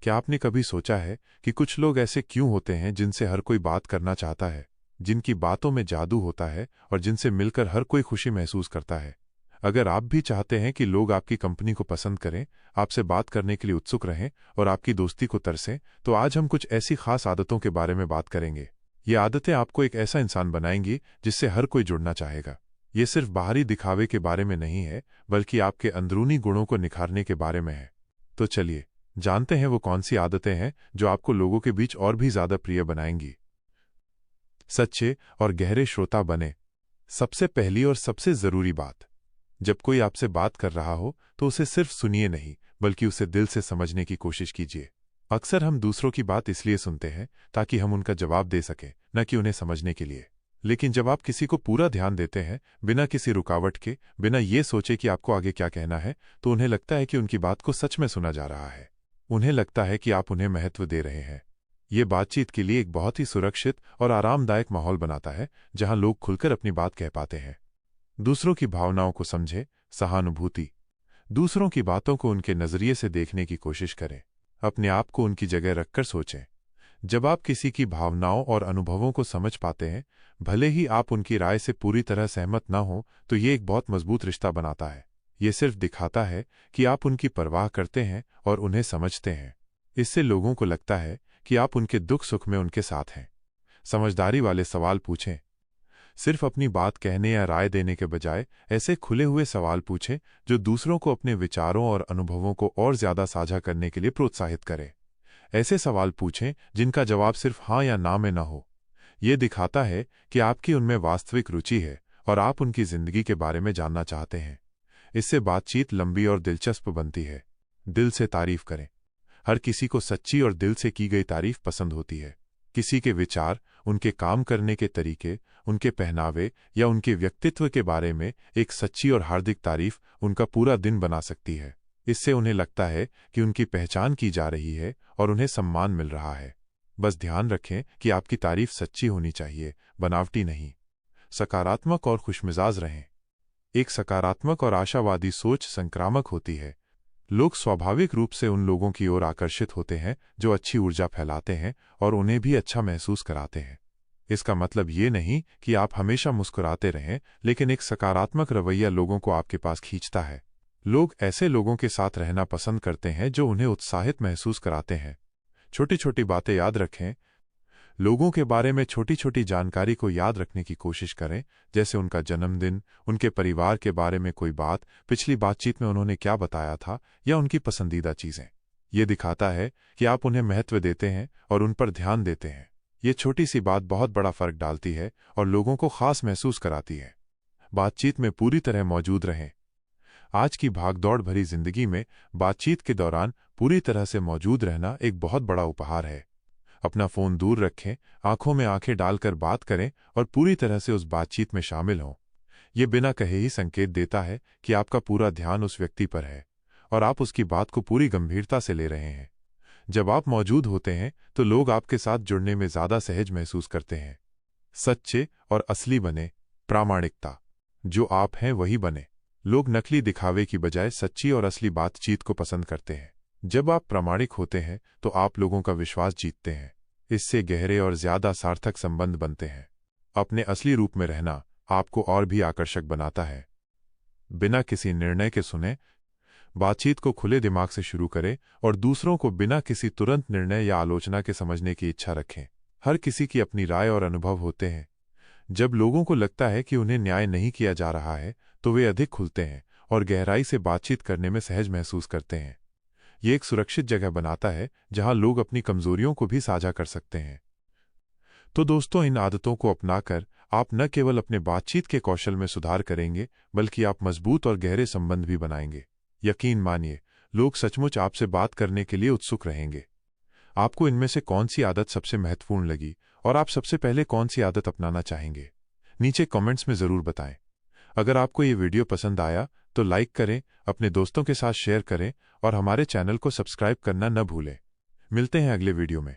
क्या आपने कभी सोचा है कि कुछ लोग ऐसे क्यों होते हैं जिनसे हर कोई बात करना चाहता है, जिनकी बातों में जादू होता है और जिनसे मिलकर हर कोई खुशी महसूस करता है? अगर आप भी चाहते हैं कि लोग आपकी कंपनी को पसंद करें, आपसे बात करने के लिए उत्सुक रहें और आपकी दोस्ती को तरसें, तो आज हम कुछ ऐसी खास आदतों के बारे में बात करेंगे। ये आदतें आपको एक ऐसा इंसान बनाएंगी जिससे हर कोई जुड़ना चाहेगा। ये सिर्फ बाहरी दिखावे के बारे में नहीं है, बल्कि आपके अंदरूनी गुणों को निखारने के बारे में है। तो चलिए जानते हैं वो कौन सी आदतें हैं जो आपको लोगों के बीच और भी ज्यादा प्रिय बनाएंगी। सच्चे और गहरे श्रोता बने। सबसे पहली और सबसे जरूरी बात, जब कोई आपसे बात कर रहा हो तो उसे सिर्फ सुनिए नहीं, बल्कि उसे दिल से समझने की कोशिश कीजिए। अक्सर हम दूसरों की बात इसलिए सुनते हैं ताकि हम उनका जवाब दे सकें, न कि उन्हें समझने के लिए। लेकिन जब आप किसी को पूरा ध्यान देते हैं, बिना किसी रुकावट के, बिना ये सोचे कि आपको आगे क्या कहना है, तो उन्हें लगता है कि उनकी बात को सच में सुना जा रहा है। उन्हें लगता है कि आप उन्हें महत्व दे रहे हैं। ये बातचीत के लिए एक बहुत ही सुरक्षित और आरामदायक माहौल बनाता है, जहां लोग खुलकर अपनी बात कह पाते हैं। दूसरों की भावनाओं को समझें। सहानुभूति। दूसरों की बातों को उनके नजरिए से देखने की कोशिश करें। अपने आप को उनकी जगह रखकर सोचें। जब आप किसी की भावनाओं और अनुभवों को समझ पाते हैं, भले ही आप उनकी राय से पूरी तरह सहमत ना हो, तो ये एक बहुत मजबूत रिश्ता बनाता है। ये सिर्फ दिखाता है कि आप उनकी परवाह करते हैं और उन्हें समझते हैं। इससे लोगों को लगता है कि आप उनके दुख सुख में उनके साथ हैं। समझदारी वाले सवाल पूछें। सिर्फ अपनी बात कहने या राय देने के बजाय ऐसे खुले हुए सवाल पूछें जो दूसरों को अपने विचारों और अनुभवों को और ज्यादा साझा करने के लिए प्रोत्साहित करें। ऐसे सवाल पूछें जिनका जवाब सिर्फ हाँ या ना में न हो। यह दिखाता है कि आपकी उनमें वास्तविक रुचि है और आप उनकी जिंदगी के बारे में जानना चाहते हैं। इससे बातचीत लंबी और दिलचस्प बनती है। दिल से तारीफ करें। हर किसी को सच्ची और दिल से की गई तारीफ पसंद होती है। किसी के विचार, उनके काम करने के तरीके, उनके पहनावे या उनके व्यक्तित्व के बारे में एक सच्ची और हार्दिक तारीफ उनका पूरा दिन बना सकती है। इससे उन्हें लगता है कि उनकी पहचान की जा रही है और उन्हें सम्मान मिल रहा है। बस ध्यान रखें कि आपकी तारीफ सच्ची होनी चाहिए, बनावटी नहीं। सकारात्मक और खुशमिजाज रहें। एक सकारात्मक और आशावादी सोच संक्रामक होती है। लोग स्वाभाविक रूप से उन लोगों की ओर आकर्षित होते हैं जो अच्छी ऊर्जा फैलाते हैं और उन्हें भी अच्छा महसूस कराते हैं। इसका मतलब ये नहीं कि आप हमेशा मुस्कुराते रहें, लेकिन एक सकारात्मक रवैया लोगों को आपके पास खींचता है। लोग ऐसे लोगों के साथ रहना पसंद करते हैं जो उन्हें उत्साहित महसूस कराते हैं। छोटी छोटी बातें याद रखें। लोगों के बारे में छोटी छोटी जानकारी को याद रखने की कोशिश करें, जैसे उनका जन्मदिन, उनके परिवार के बारे में कोई बात, पिछली बातचीत में उन्होंने क्या बताया था, या उनकी पसंदीदा चीजें। ये दिखाता है कि आप उन्हें महत्व देते हैं और उन पर ध्यान देते हैं। ये छोटी सी बात बहुत बड़ा फर्क डालती है और लोगों को खास महसूस कराती है। बातचीत में पूरी तरह मौजूद रहें। आज की भागदौड़ भरी जिंदगी में बातचीत के दौरान पूरी तरह से मौजूद रहना एक बहुत बड़ा उपहार है। अपना फोन दूर रखें, आंखों में आंखें डालकर बात करें और पूरी तरह से उस बातचीत में शामिल हों। ये बिना कहे ही संकेत देता है कि आपका पूरा ध्यान उस व्यक्ति पर है और आप उसकी बात को पूरी गंभीरता से ले रहे हैं। जब आप मौजूद होते हैं तो लोग आपके साथ जुड़ने में ज्यादा सहज महसूस करते हैं। सच्चे और असली बने। प्रामाणिकता। जो आप हैं वही बने। लोग नकली दिखावे की बजाय सच्ची और असली बातचीत को पसंद करते हैं। जब आप प्रामाणिक होते हैं तो आप लोगों का विश्वास जीतते हैं। इससे गहरे और ज्यादा सार्थक संबंध बनते हैं। अपने असली रूप में रहना आपको और भी आकर्षक बनाता है। बिना किसी निर्णय के सुने। बातचीत को खुले दिमाग से शुरू करें और दूसरों को बिना किसी तुरंत निर्णय या आलोचना के समझने की इच्छा रखें। हर किसी की अपनी राय और अनुभव होते हैं। जब लोगों को लगता है कि उन्हें न्याय नहीं किया जा रहा है, तो वे अधिक खुलते हैं और गहराई से बातचीत करने में सहज महसूस करते हैं। ये एक सुरक्षित जगह बनाता है जहां लोग अपनी कमजोरियों को भी साझा कर सकते हैं। तो दोस्तों, इन आदतों को अपनाकर आप न केवल अपने बातचीत के कौशल में सुधार करेंगे, बल्कि आप मजबूत और गहरे संबंध भी बनाएंगे। यकीन मानिए, लोग सचमुच आपसे बात करने के लिए उत्सुक रहेंगे। आपको इनमें से कौन सी आदत सबसे महत्वपूर्ण लगी और आप सबसे पहले कौन सी आदत अपनाना चाहेंगे? नीचे कमेंट्स में जरूर बताएं। अगर आपको ये वीडियो पसंद आया तो लाइक करें, अपने दोस्तों के साथ शेयर करें और हमारे चैनल को सब्सक्राइब करना न भूलें। मिलते हैं अगले वीडियो में।